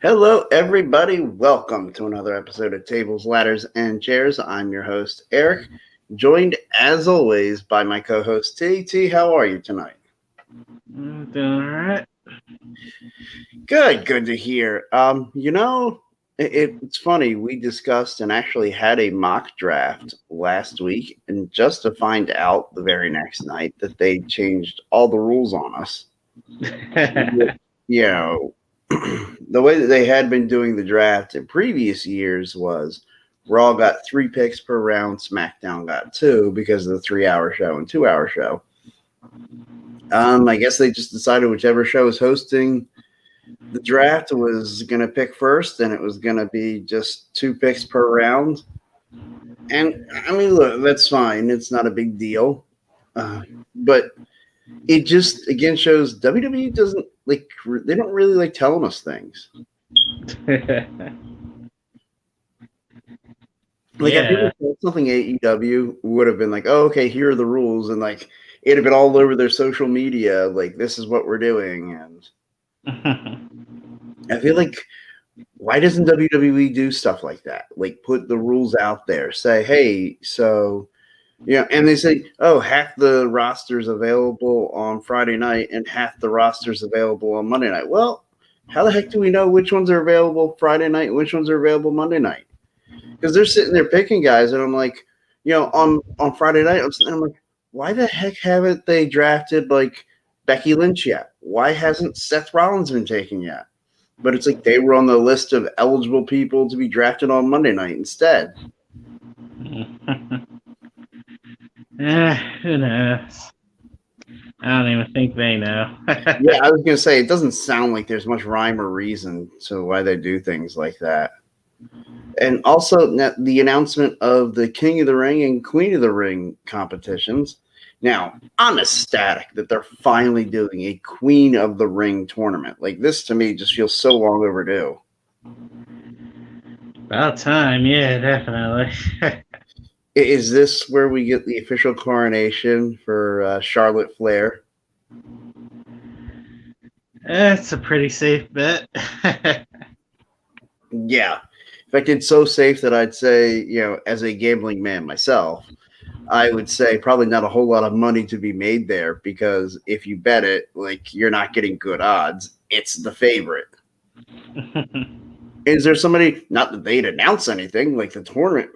Hello, everybody. Welcome to another episode of Tables, Ladders, and Chairs. I'm your host, Eric, joined as always by my co host, T. T, how are you tonight? I'm doing all right. Good to hear. It's funny. We discussed and actually had a mock draft last week, and just to find out the very next night that they changed all the rules on us. You know, the way that they had been doing the draft in previous years was Raw got 3 picks per round, SmackDown got two because of the 3 hour show and 2 hour show. I guess they just decided whichever show was hosting the draft was going to pick first, and it was going to be just 2 picks per round. And I mean, look, that's fine. It's not a big deal. But it just again shows WWE doesn't like they don't really like telling us things. Like I feel Yeah. like that's something AEW would have been like, oh, okay, here are the rules, and like it'd have been all over their social media, like this is what we're doing. And I feel like why doesn't WWE do stuff like that? Like put the rules out there, say, hey, so and they say, oh, half the roster's available on Friday night and half the roster's available on Monday night. Well, how the heck do we know which ones are available Friday night and which ones are available Monday night? Because they're sitting there picking guys, and I'm like, on Friday night, I'm like, why the heck haven't they drafted like Becky Lynch yet? Why hasn't Seth Rollins been taken yet? But it's like they were on the list of eligible people to be drafted on Monday night instead. Who knows? I don't even think they know. Yeah, I was gonna say it doesn't sound like there's much rhyme or reason to why they do things like that. And also the announcement of the King of the Ring and Queen of the Ring competitions. Now, I'm ecstatic that they're finally doing a Queen of the Ring tournament. Like this to me just feels so long overdue. About time, yeah, definitely. Is this where we get the official coronation for Charlotte Flair? It's a pretty safe bet. Yeah. In fact, it's so safe that I'd say, as a gambling man myself, I would say probably not a whole lot of money to be made there because if you bet it, like you're not getting good odds. It's the favorite. Is there somebody? Not that they'd announce anything like the tournament,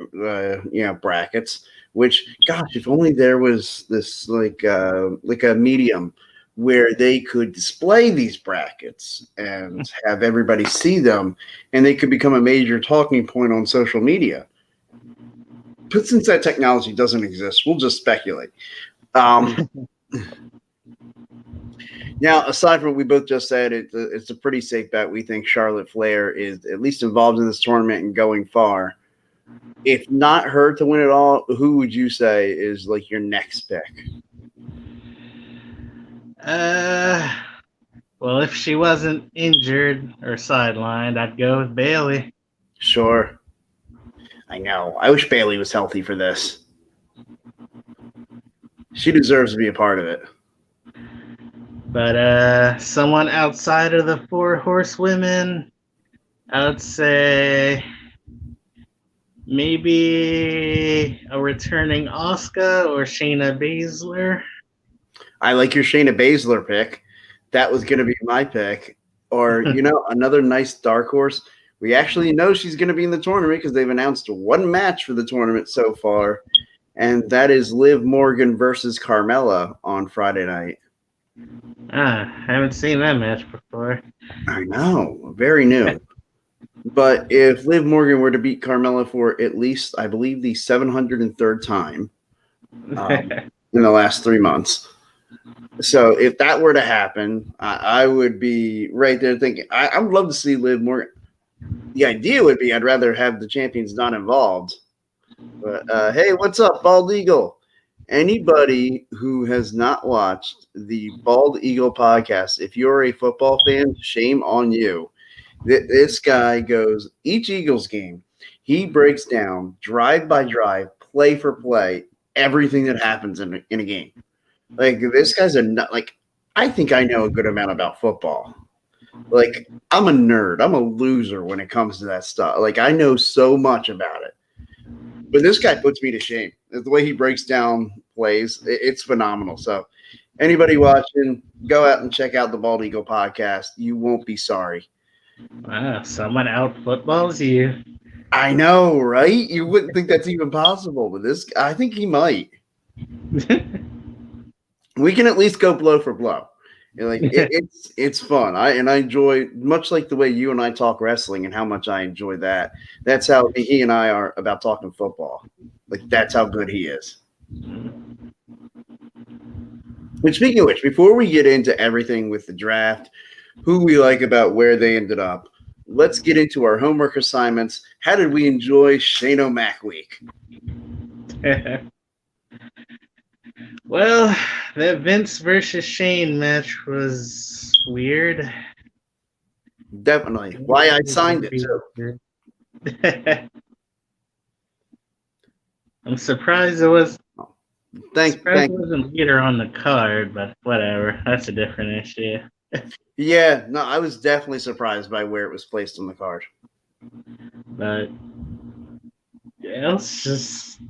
brackets. Which, gosh, if only there was this like a medium where they could display these brackets and have everybody see them, and they could become a major talking point on social media. But since that technology doesn't exist, we'll just speculate. Um, Now, aside from what we both just said, it's a pretty safe bet. We think Charlotte Flair is at least involved in this tournament and going far. If not her to win it all, who would you say is like your next pick? uh, well, if she wasn't injured or sidelined, I'd go with Bailey. Sure. I know. I wish Bailey was healthy for this. She deserves to be a part of it. But someone outside of the four horsewomen, I would say maybe a returning Asuka or Shayna Baszler. I like your Shayna Baszler pick. That was going to be my pick. Or, another nice dark horse. We actually know she's going to be in the tournament because they've announced one match for the tournament so far, and that is Liv Morgan versus Carmella on Friday night. I haven't seen that match before. I know, very new. But if Liv Morgan were to beat Carmella for at least, I believe, the 703rd time in the last 3 months. So if that were to happen, I would be right there thinking, I would love to see Liv Morgan. The idea would be I'd rather have the champions not involved. But hey, what's up, Bald Eagle? Anybody who has not watched the Bald Eagle podcast, if you're a football fan, shame on you. This guy goes each Eagles game. He breaks down drive by drive, play for play, everything that happens in a game. Like this guy's like I think I know a good amount about football. Like, I'm a nerd. I'm a loser when it comes to that stuff. Like, I know so much about it. But this guy puts me to shame. The way he breaks down plays, it's phenomenal. So, anybody watching, go out and check out the Bald Eagle podcast. You won't be sorry. Wow, someone out footballs you. I know, right? You wouldn't think that's even possible, but I think he might. We can at least go blow for blow. Like it's fun. I enjoy, much like the way you and I talk wrestling and how much I enjoy that. That's how he and I are about talking football. Like, that's how good he is. And speaking of which, before we get into everything with the draft, who we like about where they ended up, let's get into our homework assignments. How did we enjoy Shane O'Mac week? Well, that Vince versus Shane match was weird. Definitely. Why I signed it too. I'm surprised it was. Thank It wasn't later on the card, but whatever. That's a different issue. Yeah, no, I was definitely surprised by where it was placed on the card. But yeah, it's just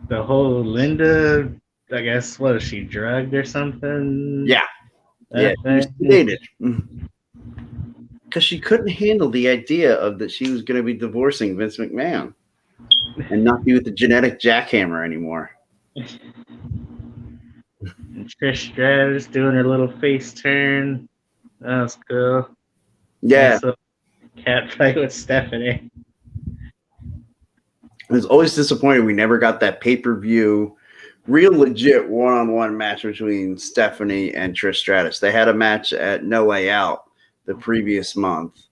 the whole Linda. I guess what is she, drugged or something? Yeah, yeah, she was sedated because she couldn't handle the idea of that she was going to be divorcing Vince McMahon and not be with the genetic jackhammer anymore. And Trish Stratus doing her little face turn. That was cool. Yeah. Also, cat fight with Stephanie. I was always disappointed we never got that pay-per-view, real legit one-on-one match between Stephanie and Trish Stratus. They had a match at No Way Out the previous month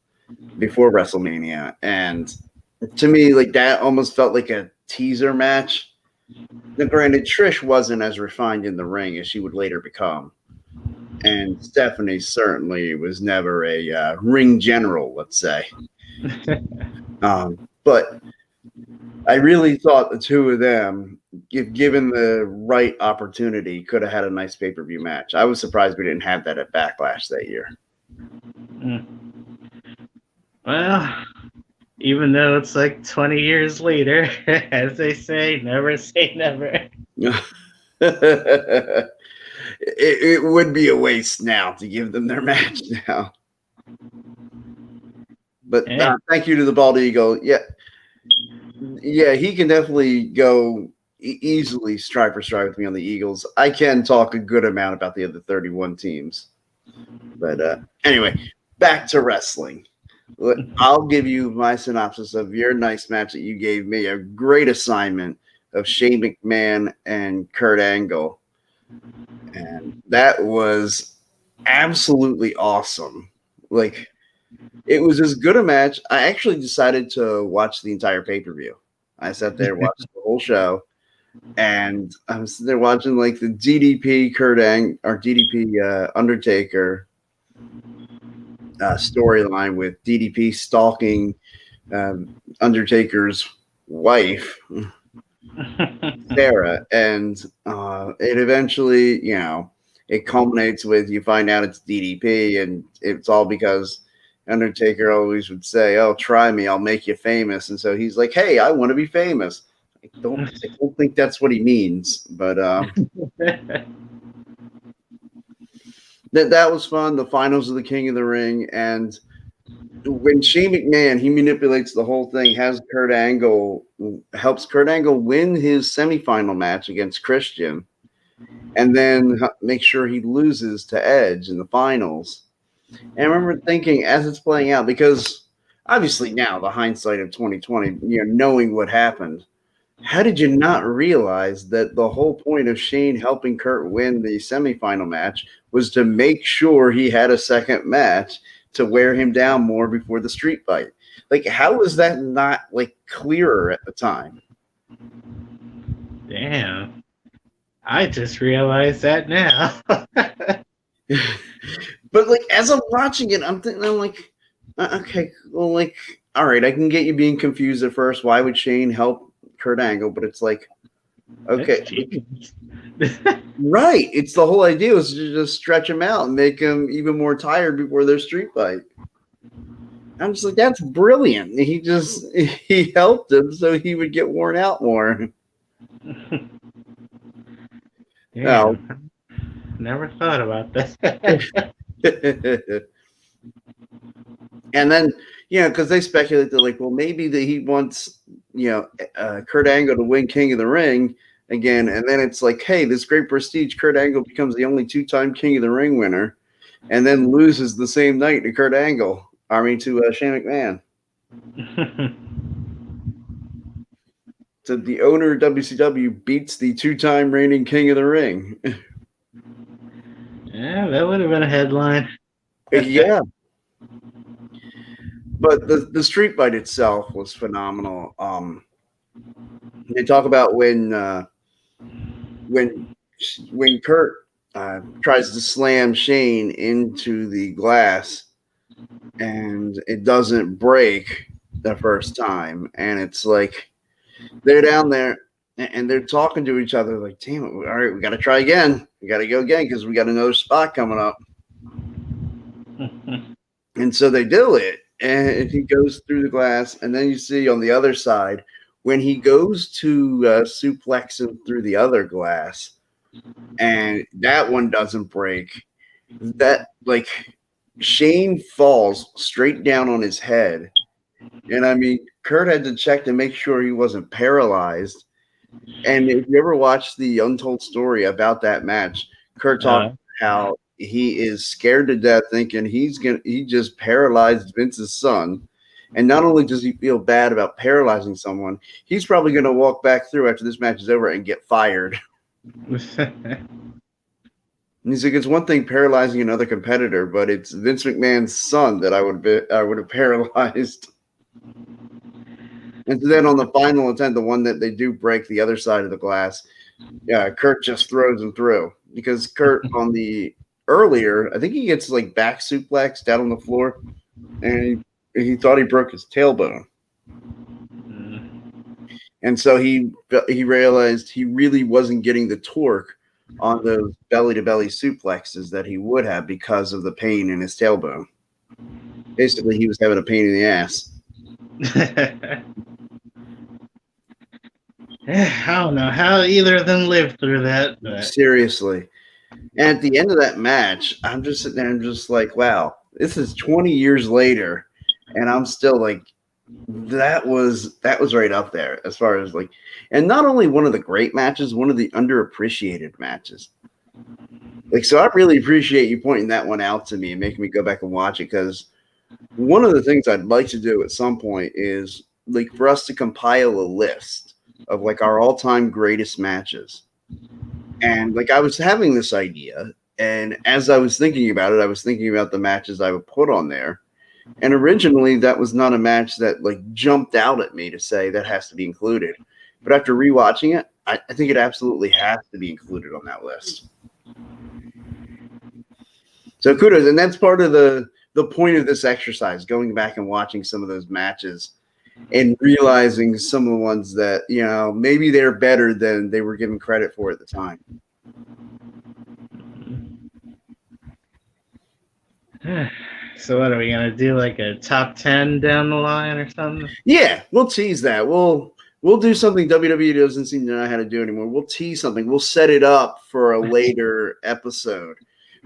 before WrestleMania, and to me, like, that almost felt like a teaser match. Now, granted, Trish wasn't as refined in the ring as she would later become, and Stephanie certainly was never a ring general, let's say. But I really thought the two of them, if given the right opportunity, could have had a nice pay-per-view match. I was surprised we didn't have that at Backlash that year. Well, even though it's like 20 years later, as they say never. It would be a waste now to give them their match now. But thank you to the Bald Eagle. Yeah, he can definitely go easily stride for stride with me on the Eagles. I can talk a good amount about the other 31 teams. But anyway, back to wrestling. I'll give you my synopsis of your nice match that you gave me. A great assignment of Shane McMahon and Kurt Angle. And that was absolutely awesome. Like, it was as good a match. I actually decided to watch the entire pay-per-view. I sat there, watched the whole show, and I was sitting there watching like the DDP Undertaker storyline with DDP stalking Undertaker's wife, Sarah, and it eventually, it culminates with you find out it's DDP, and it's all because Undertaker always would say, "Oh, try me, I'll make you famous," and so he's like, "Hey, I want to be famous." I don't think that's what he means, but that was fun. The finals of the King of the Ring, and when Shane McMahon, he manipulates the whole thing, helps Kurt Angle win his semifinal match against Christian, and then make sure he loses to Edge in the finals. And I remember thinking as it's playing out, because obviously now the hindsight of 2020, knowing what happened, how did you not realize that the whole point of Shane helping Kurt win the semifinal match was to make sure he had a second match to wear him down more before the street fight? Like, how was that not like clearer at the time? Damn. I just realized that now. But like, as I'm watching it, I'm like, okay, well, like, all right, I can get you being confused at first. Why would Shane help Kurt Angle? But it's like, Okay. Genius. Right. It's the whole idea was to just stretch them out and make them even more tired before their street fight. I'm just like, that's brilliant. He helped him so he would get worn out more. Now, Damn. Never thought about that. and then, because they speculate that, like, well, maybe that he wants, Kurt Angle to win King of the Ring again. And then it's like, hey, this great prestige, Kurt Angle becomes the only 2-time King of the Ring winner and then loses the same night to Kurt Angle. I mean, to Shane McMahon. So the owner of WCW beats the 2-time reigning King of the Ring. Yeah, that would have been a headline. Yeah. But the street fight itself was phenomenal. They talk about when Kurt tries to slam Shane into the glass and it doesn't break the first time, and it's like they're down there and they're talking to each other like, damn it, all right, we got to try again. We got to go again because we got another spot coming up. And so they do it, and he goes through the glass, and then you see on the other side when he goes to suplex him through the other glass, and that one doesn't break. That, like, Shane falls straight down on his head, and I mean, Kurt had to check to make sure he wasn't paralyzed. And if you ever watched the Untold Story about that match, Kurt talked how he is scared to death, thinking he just paralyzed Vince's son. And not only does he feel bad about paralyzing someone, he's probably going to walk back through after this match is over and get fired. And he's like, it's one thing paralyzing another competitor, but it's Vince McMahon's son that I would have paralyzed. And so then on the final attempt, the one that they do break the other side of the glass, Kurt just throws him through, because Kurt on the earlier, I think he gets like back suplexed down on the floor, and he thought he broke his tailbone. And so he realized he really wasn't getting the torque on those belly-to-belly suplexes that he would have because of the pain in his tailbone. Basically, he was having a pain in the ass. I don't know how either of them lived through that. But. Seriously. And at the end of that match, I'm just sitting there and just like, wow, this is 20 years later, and I'm still like, that was right up there as far as like, and not only one of the great matches, one of the underappreciated matches. Like, so I really appreciate you pointing that one out to me and making me go back and watch it, because one of the things I'd like to do at some point is like for us to compile a list of like our all-time greatest matches. And like I was having this idea, and as I was thinking about it, I was thinking about the matches I would put on there. And originally that was not a match that like jumped out at me to say that has to be included. But after rewatching it, I think it absolutely has to be included on that list. So kudos. And that's part of the point of this exercise, going back and watching some of those matches and realizing some of the ones that, maybe they're better than they were given credit for at the time. So what are we gonna do? Like a top 10 down the line or something? Yeah, we'll tease that. We'll do something WWE doesn't seem to know how to do anymore. We'll tease something. We'll set it up for a later episode.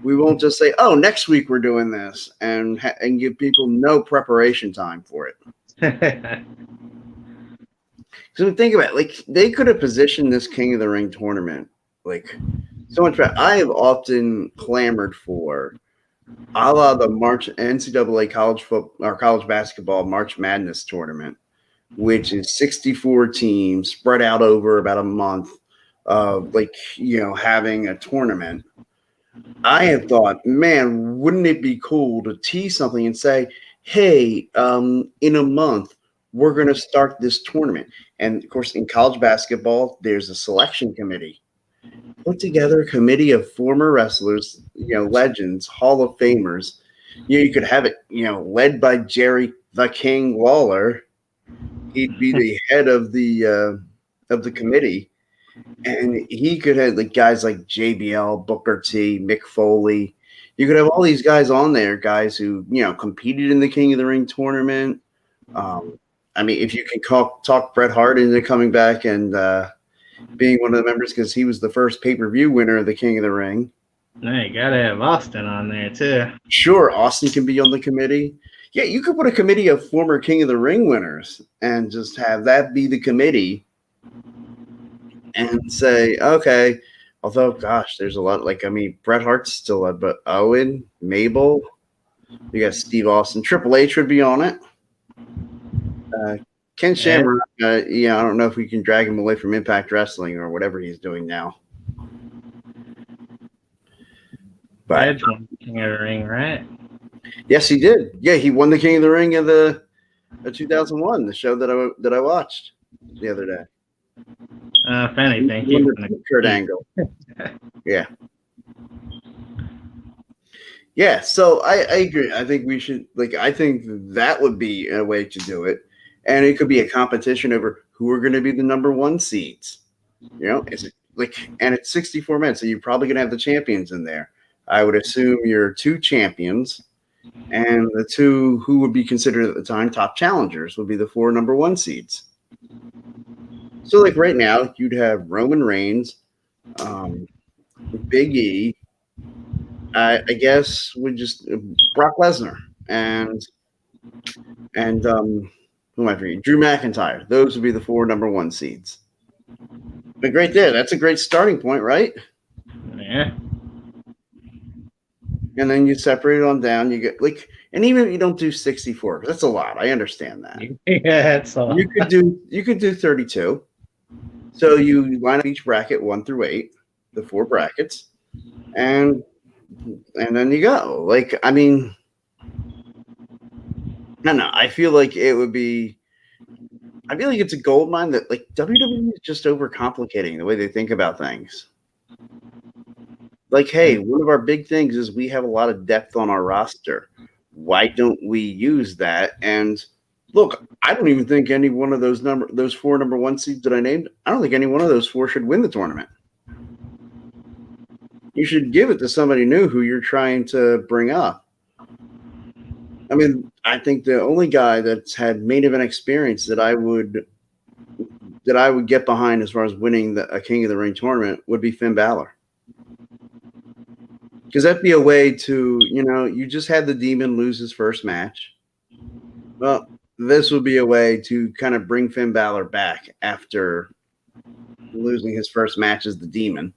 We won't just say, "Oh, next week we're doing this," and give people no preparation time for it. So think about it. Like, they could have positioned this King of the Ring tournament like so much better. I have often clamored for a la the NCAA college basketball March Madness tournament, which is 64 teams spread out over about a month of having a tournament. I have thought, man, wouldn't it be cool to tease something and say, hey, in a month, we're going to start this tournament. And of course, in college basketball, there's a selection committee. Put together a committee of former wrestlers, legends, Hall of Famers. You could have it, led by Jerry the King Lawler. He'd be the head of the committee, And he could have like guys like JBL, Booker T, Mick Foley. You could have all these guys on there, guys who competed in the King of the Ring tournament. I mean, if you can talk Bret Hart into coming back and being one of the members because he was the first pay-per-view winner of the King of the Ring. No, you gotta have Austin on there too. Sure, Austin can be on the committee. Yeah, you could put a committee of former King of the Ring winners and just have that be the committee and say, okay, although, gosh, there's a lot. Like, I mean, Bret Hart's still on, but Owen, Mabel, you got Steve Austin. Triple H would be on it. Ken Shamrock, I don't know if we can drag him away from Impact Wrestling or whatever he's doing now. But Edge won King of the Ring, right? Yes, he did. Yeah, he won the King of the Ring of the 2001, the show that I watched the other day. If anything, he won the Kurt Angle. Yeah. Yeah, so I agree. I think we should I think that would be a way to do it. And it could be a competition over who are going to be the number one seeds. Is it and it's 64 men, so you're probably going to have the champions in there. I would assume your two champions and the two who would be considered at the time top challengers would be the 4 number one seeds. So right now you'd have Roman Reigns, Big E, I guess would just Brock Lesnar and who am I forgetting? Drew McIntyre. Those would be the 4 number one seeds. But great there. That's a great starting point, right? Yeah. And then you separate it on down. You get and even if you don't do 64, that's a lot. I understand that. Yeah, that's a lot. You could do 32. So you line up each bracket 1 through 8, the 4 brackets, and then you go. I mean, no. I feel like it would be. I feel like it's a gold mine that WWE is just overcomplicating the way they think about things. Hey, one of our big things is we have a lot of depth on our roster. Why don't we use that? And look, I don't even think any one of those 4 number one seeds that I named, I don't think any one of those 4 should win the tournament. You should give it to somebody new who you're trying to bring up. I mean, I think the only guy that's had main event experience that I would get behind as far as winning a King of the Ring tournament would be Finn Balor. Because that'd be a way to, you just had the Demon lose his first match. Well, this would be a way to kind of bring Finn Balor back after losing his first match as the Demon.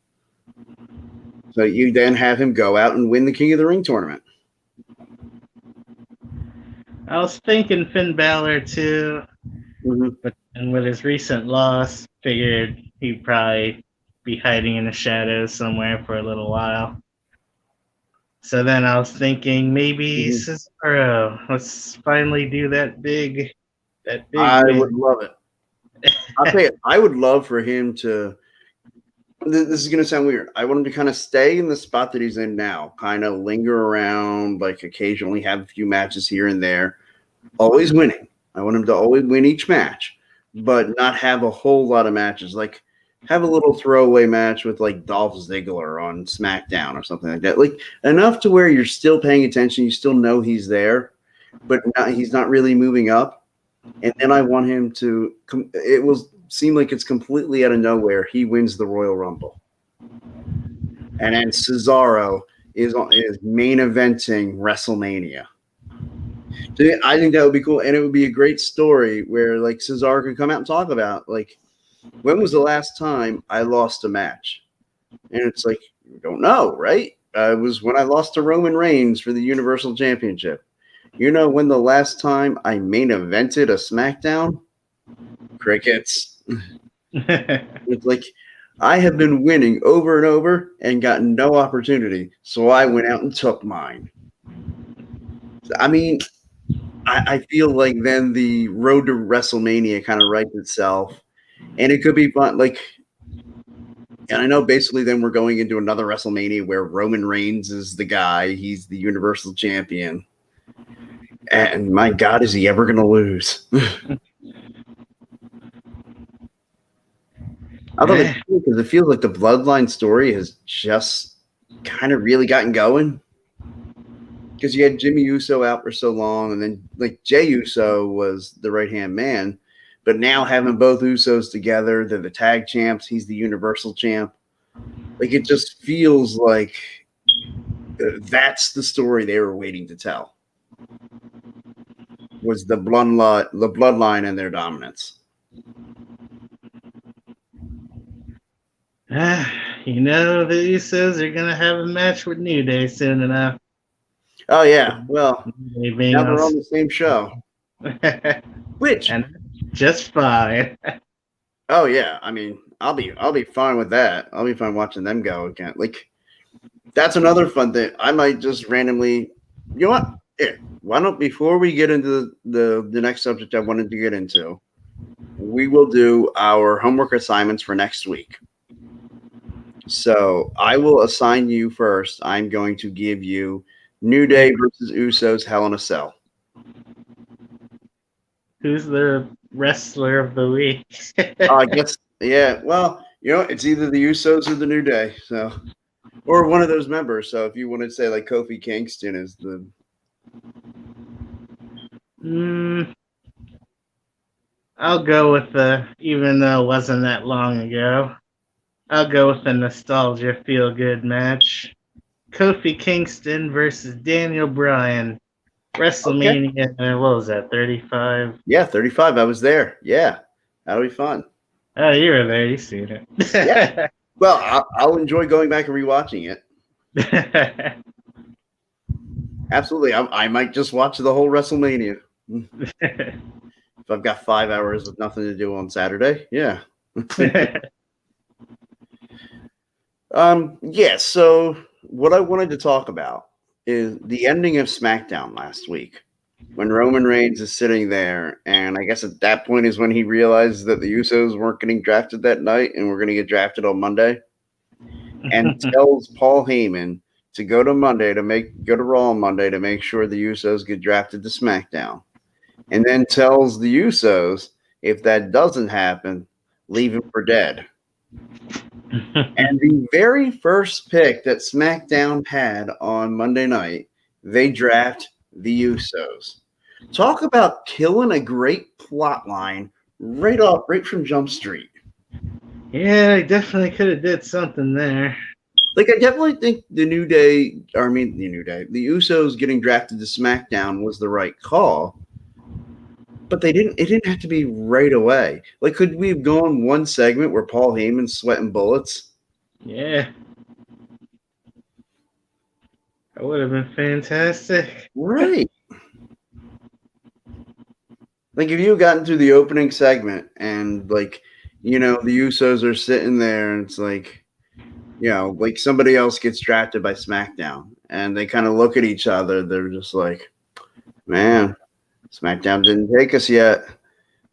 So you then have him go out and win the King of the Ring tournament. I was thinking Finn Balor too, but with his recent loss, figured he'd probably be hiding in the shadows somewhere for a little while. So then I was thinking maybe Cesaro. Let's finally do that big. I would love it. I'll tell you, I would love for him to. This is going to sound weird. I want him to kind of stay in the spot that he's in now, kind of linger around, occasionally have a few matches here and there, always winning. I want him to always win each match, but not have a whole lot of matches. Have a little throwaway match with Dolph Ziggler on SmackDown or something like that. Enough to where you're still paying attention. You still know he's there, but he's not really moving up. And then I want him to it will seem like it's completely out of nowhere. He wins the Royal Rumble. And then Cesaro is main eventing WrestleMania. So I think that would be cool. And it would be a great story where Cesaro could come out and talk about when was the last time I lost a match? And it's you don't know, right? It was when I lost to Roman Reigns for the Universal Championship. You know when the last time I main evented a SmackDown? Crickets. It's I have been winning over and over and got no opportunity, so I went out and took mine. I mean, I feel then the road to WrestleMania kind of writes itself. And it could be fun. And I know basically then we're going into another WrestleMania where Roman Reigns is the guy. He's the Universal Champion. And my God, is he ever going to lose? I thought it's cool because it feels like the Bloodline story has just kind of really gotten going. Because you had Jimmy Uso out for so long, and then like Jey Uso was the right hand man, but now having both Usos together, they're the tag champs. He's the Universal champ. Like it just feels like that's the story they were waiting to tell. Was the bloodline and their dominance. You know the Usos are gonna have a match with New Day soon enough. Oh yeah, well now they're on the same show, which and just fine. Oh yeah, I mean I'll be fine with that. I'll be fine watching them go again. Like that's another fun thing. I might just randomly, you know what? Yeah, why don't before we get into the next subject I wanted to get into, we will do our homework assignments for next week. So I will assign you first. I'm going to give you New Day versus Usos Hell in a Cell. Who's the wrestler of the week? I guess, yeah. Well, you know, it's either the Usos or the New Day. So, or one of those members. So if you want to say like Kofi Kingston is the. I'll go with even though it wasn't that long ago, I'll go with the nostalgia feel-good match. Kofi Kingston versus Daniel Bryan. WrestleMania, okay. What was that, 35? Yeah, 35. I was there. Yeah, that'll be fun. Oh, you were there. You've seen it. Yeah. Well, I'll enjoy going back and rewatching it. Absolutely. I might just watch the whole WrestleMania. If I've got 5 hours with nothing to do on Saturday, yeah. Yeah, so what I wanted to talk about is the ending of SmackDown last week when Roman Reigns is sitting there, and I guess at that point is when he realized that the Usos weren't getting drafted that night and were going to get drafted on Monday, and tells Paul Heyman to go to Raw on Monday to make sure the Usos get drafted to SmackDown, and then tells the Usos if that doesn't happen, leave him for dead. And the very first pick that SmackDown had on Monday night, they draft the Usos. Talk about killing a great plot line right from Jump Street. Yeah, I definitely could have did something there. Like, I definitely think the Usos getting drafted to SmackDown was the right call. But it didn't have to be right away. Like, could we have gone one segment where Paul Heyman's sweating bullets? Yeah. That would have been fantastic. Right. Like, if you had gotten through the opening segment and, like, you know, the Usos are sitting there and it's like, you know, like somebody else gets drafted by SmackDown and they kind of look at each other. They're just like, man, SmackDown didn't take us yet.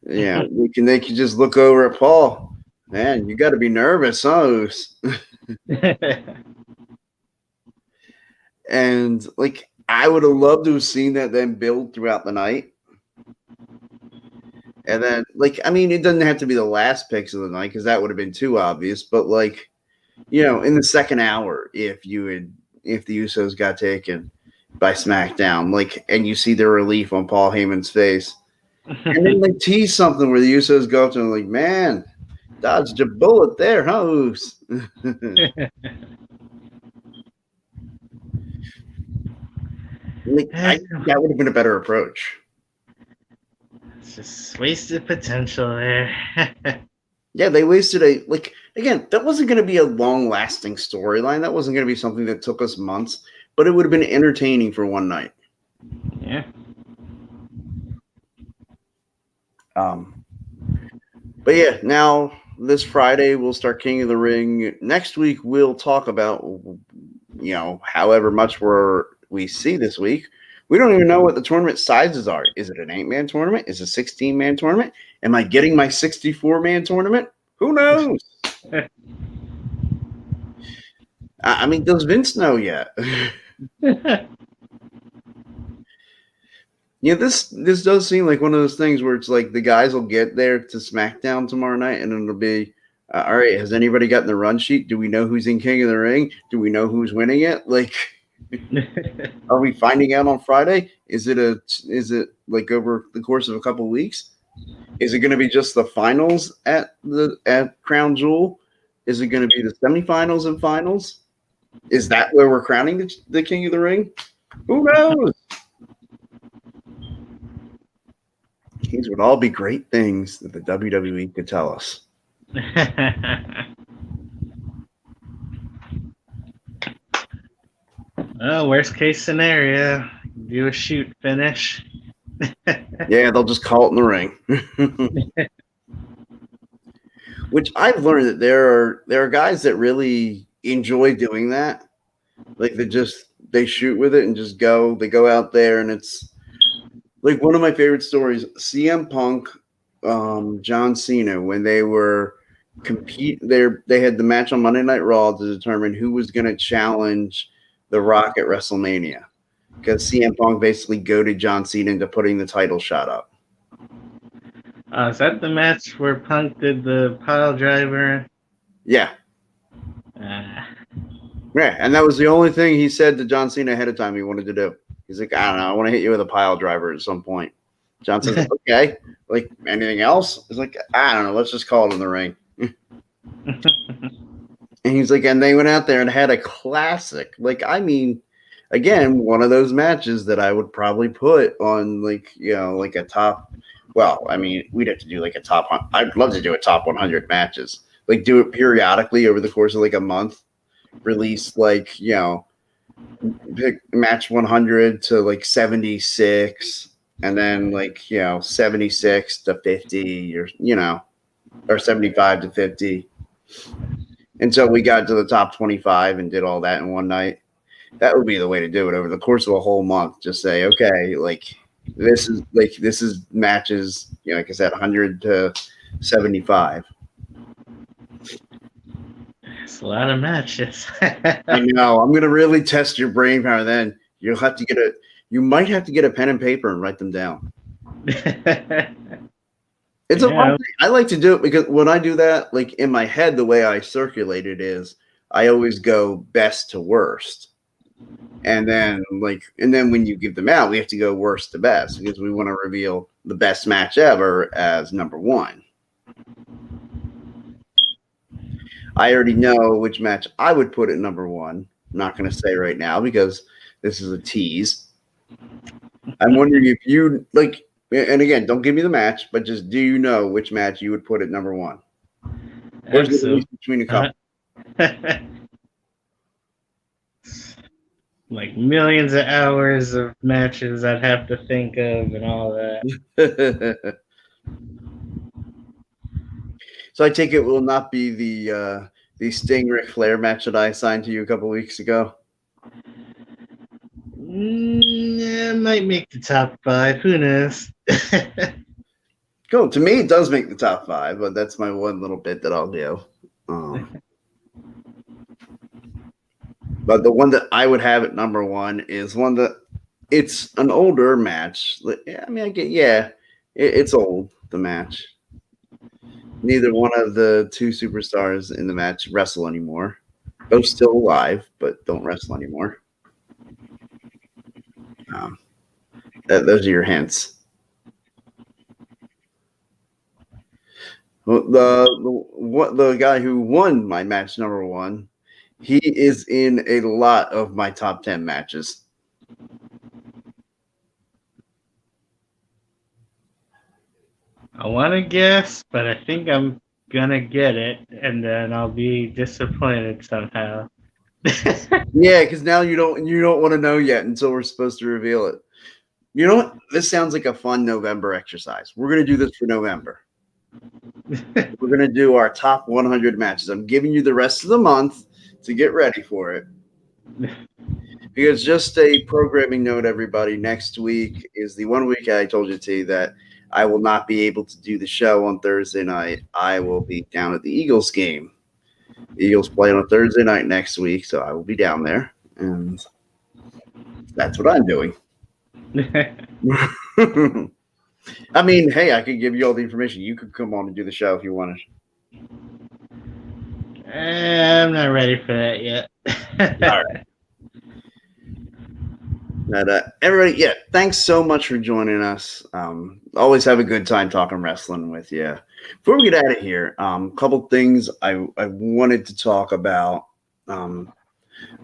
Yeah, they can just look over at Paul. Man, you got to be nervous, huh? And like, I would have loved to have seen that then build throughout the night. And then, like, I mean, it doesn't have to be the last picks of the night because that would have been too obvious. But like, you know, in the second hour, if the Usos got taken by SmackDown, like, and you see the relief on Paul Heyman's face, and then like tease something where the Usos go up to him like, man, dodged a bullet there, huh? Like, that would have been a better approach. It's just wasted potential there. Yeah, they wasted again, that wasn't going to be a long-lasting storyline. That wasn't going to be something that took us months, but it would have been entertaining for one night. Yeah. But yeah, now this Friday we'll start King of the Ring. Next week we'll talk about, you know, however much we see this week. We don't even know what the tournament sizes are. Is it an 8-man tournament? Is it a 16-man tournament? Am I getting my 64-man tournament? Who knows? I mean, does Vince know yet? Yeah, this does seem like one of those things where it's like the guys will get there to SmackDown tomorrow night and it'll be, All right, has anybody gotten the run sheet? Do we know who's in King of the Ring? Do we know who's winning it? Like, are we finding out on Friday? Is it like over the course of a couple of weeks? Is it going to be just the finals at Crown Jewel? Is it going to be the semifinals and finals? Is that where we're crowning the King of the Ring? Who knows? These would all be great things that the WWE could tell us. Well, worst case scenario, do a shoot finish. Yeah, they'll just call it in the ring. Which I've learned that there are guys that really enjoy doing that. Like they shoot with it and just go. They go out there and it's like one of my favorite stories. CM Punk, John Cena, when they were they had the match on Monday Night Raw to determine who was going to challenge The Rock at WrestleMania, because CM Punk basically goaded John Cena into putting the title shot up. Is that the match where Punk did the pile driver? Yeah. Yeah, and that was the only thing he said to John Cena ahead of time he wanted to do. He's like, I don't know, I want to hit you with a pile driver at some point. John says, okay. Like, anything else? He's like, I don't know, let's just call it in the ring. And he's like, and they went out there and had a classic. Like, I mean, again, one of those matches that I would probably put on, like, you know, like a top. Well, I mean, we'd have to do like a top. I'd love to do a top 100 matches. Like, do it periodically over the course of like a month. Release like, you know, pick match 100 to like 76, and then like, you know, 76 to 50, or you know, or 75 to 50. And so we got to the top 25 and did all that in one night. That would be the way to do it over the course of a whole month. Just say, okay, like this is matches, you know, like I said, 100 to 75. It's a lot of matches. I know. I'm gonna really test your brain power. Then you might have to get a pen and paper and write them down. It's a fun thing. I like to do it because when I do that, like in my head, the way I circulate it is I always go best to worst. And then when you give them out, we have to go worst to best because we want to reveal the best match ever as number one. I already know which match I would put at number one. I'm not going to say right now because this is a tease. I'm wondering if you like, and again, don't give me the match, but just do you know which match you would put at number one? Where's the difference between a couple? Like millions of hours of matches I'd have to think of and all that. So I take it will not be the Sting Ric Flair match that I assigned to you a couple weeks ago. Yeah, might make the top 5. Who knows? Cool. To me, it does make the top 5, but that's my one little bit that I'll do. But the one that I would have at number one is one that it's an older match. I mean, it's old, the match. Neither one of the two superstars in the match wrestle anymore. Both still alive, but don't wrestle anymore. Those are your hints. Well, the guy who won my match number one, he is in a lot of my top 10 matches. I want to guess, but I think I'm gonna get it, and then I'll be disappointed somehow. Yeah, because now you don't want to know yet until we're supposed to reveal it. You know what? This sounds like a fun November exercise. We're gonna do this for November. We're gonna do our top 100 matches. I'm giving you the rest of the month to get ready for it. Because just a programming note, everybody, next week is the 1 week I told you to that I will not be able to do the show on Thursday night. I will be down at the Eagles game. The Eagles play on a Thursday night next week, so I will be down there, and that's what I'm doing. I mean, hey, I could give you all the information. You could come on and do the show if you wanted. I'm not ready for that yet. All right. But everybody, yeah, thanks so much for joining us. Always have a good time talking wrestling with you. Before we get out of here, a couple things I wanted to talk about.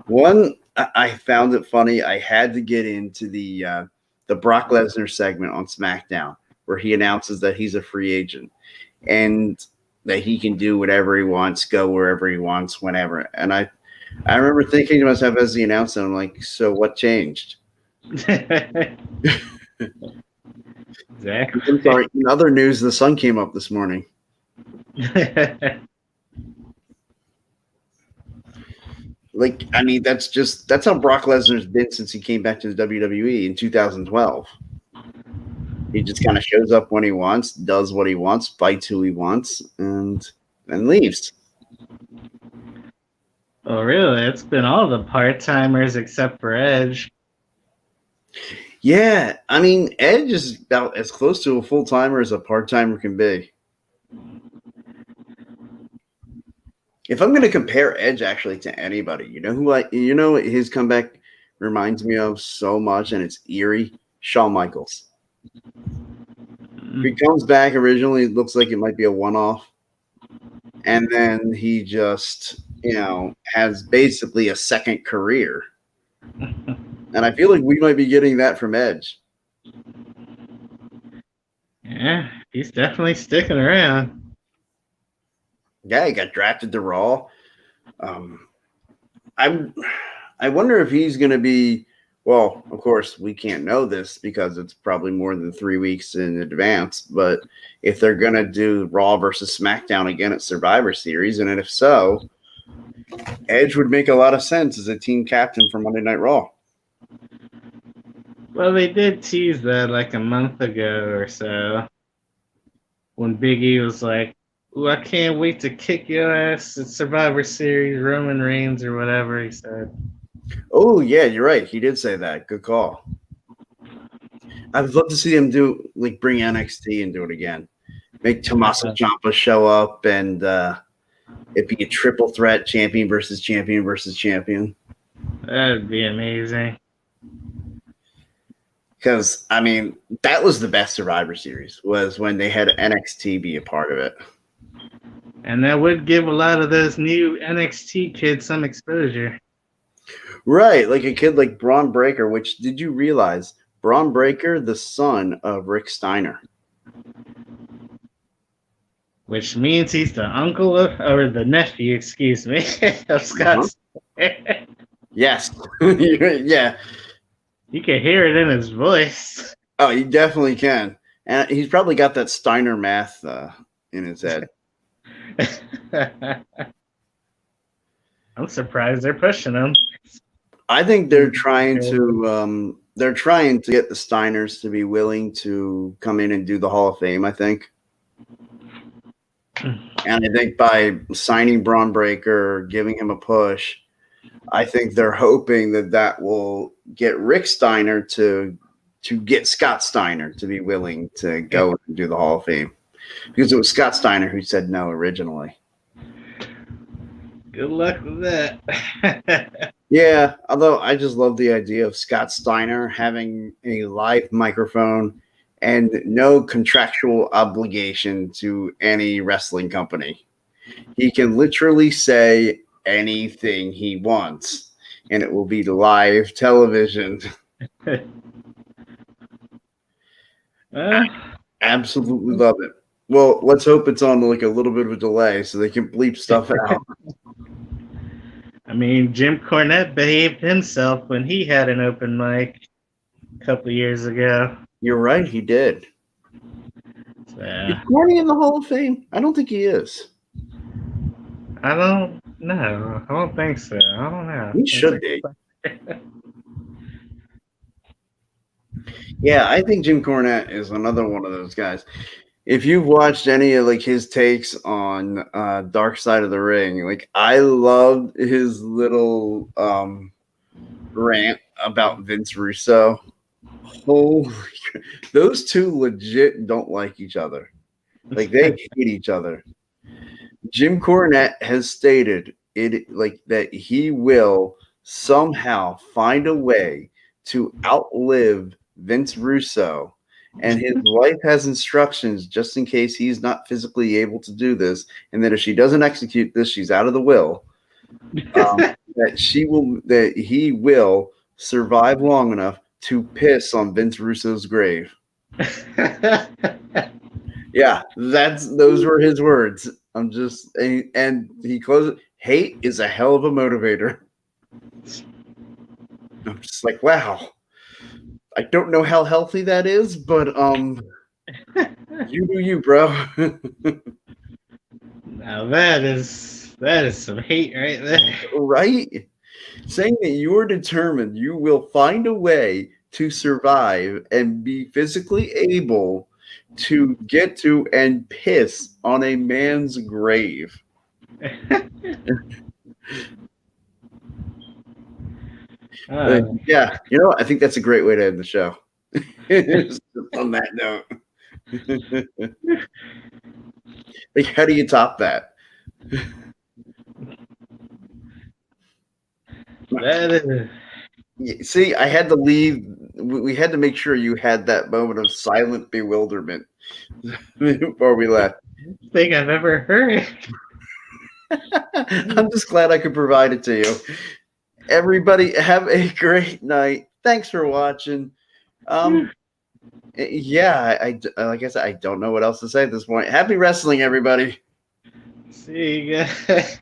One, I found it funny. I had to get into the Brock Lesnar segment on SmackDown where he announces that he's a free agent and that he can do whatever he wants, go wherever he wants, whenever. And I remember thinking to myself as he announced it, I'm like, so what changed? Exactly. I'm sorry. In other news, the sun came up this morning. Like, I mean, that's how Brock Lesnar's been since he came back to the WWE in 2012. He just kind of shows up when he wants, does what he wants, fights who he wants, and leaves. Oh, really? It's been all the part-timers except for Edge. Yeah, I mean, Edge is about as close to a full-timer as a part-timer can be. If I'm going to compare Edge actually to anybody, you know what his comeback reminds me of so much, and it's eerie? Shawn Michaels. He comes back originally, it looks like it might be a one-off, and then he just, has basically a second career. And I feel like we might be getting that from Edge. Yeah, he's definitely sticking around. Yeah, he got drafted to Raw. I wonder if he's going to be. Well, of course, we can't know this because it's probably more than 3 weeks in advance. But if they're going to do Raw versus SmackDown again at Survivor Series, and if so, Edge would make a lot of sense as a team captain for Monday Night Raw. Well, they did tease that like a month ago or so when Big E was like, "Ooh, I can't wait to kick your ass at Survivor Series, Roman Reigns or whatever," he said. Oh, yeah, you're right. He did say that. Good call. I would love to see him bring NXT and do it again. Make Tommaso Ciampa show up and it'd be a triple threat, champion versus champion versus champion. That'd be amazing. Because, I mean, that was the best Survivor Series, was when they had NXT be a part of it. And that would give a lot of those new NXT kids some exposure. Right, like a kid like Braun Breaker, which, did you realize, Braun Breaker, the son of Rick Steiner. Which means he's the uncle or the nephew, excuse me, of Scott. Yes. Yeah. You can hear it in his voice. Oh, he definitely can. And he's probably got that Steiner math in his head. I'm surprised they're pushing him. I think they're trying to get the Steiners to be willing to come in and do the Hall of Fame, I think. And I think by signing Braun Breaker, giving him a push, I think they're hoping that will get Rick Steiner to get Scott Steiner to be willing to go and do the Hall of Fame. Because it was Scott Steiner who said no originally. Good luck with that. Yeah, although I just love the idea of Scott Steiner having a live microphone and no contractual obligation to any wrestling company. He can literally say anything he wants, and it will be live television. I absolutely love it. Well, let's hope it's on like a little bit of a delay so they can bleep stuff out. I mean, Jim Cornette behaved himself when he had an open mic a couple of years ago. You're right, he did. So, is Corny in the Hall of Fame? I don't think he is. I don't know. I don't think so. I don't know. He should be. Yeah, I think Jim Cornette is another one of those guys. If you've watched any of like his takes on Dark Side of the Ring, like I loved his little rant about Vince Russo. Holy, those two legit don't like each other. Like they hate each other. Jim Cornette has stated it like that he will somehow find a way to outlive Vince Russo, and his wife has instructions just in case he's not physically able to do this, and that if she doesn't execute this, she's out of the will. That he will survive long enough to piss on Vince Russo's grave. Yeah, those were his words. And he closed it. Hate is a hell of a motivator. I'm just like, wow. I don't know how healthy that is, but you do you, bro. Now that is some hate right there. Right? Saying that you're determined you will find a way to survive and be physically able to get to and piss on a man's grave. Yeah, you know what? I think that's a great way to end the show. On that note. Like, how do you top that? That is. See, I had to leave. We had to make sure you had that moment of silent bewilderment before we left. I think I've ever heard. I'm just glad I could provide it to you. Everybody, have a great night. Thanks for watching. Yeah, like I said, I don't know what else to say at this point. Happy wrestling, everybody. See you guys.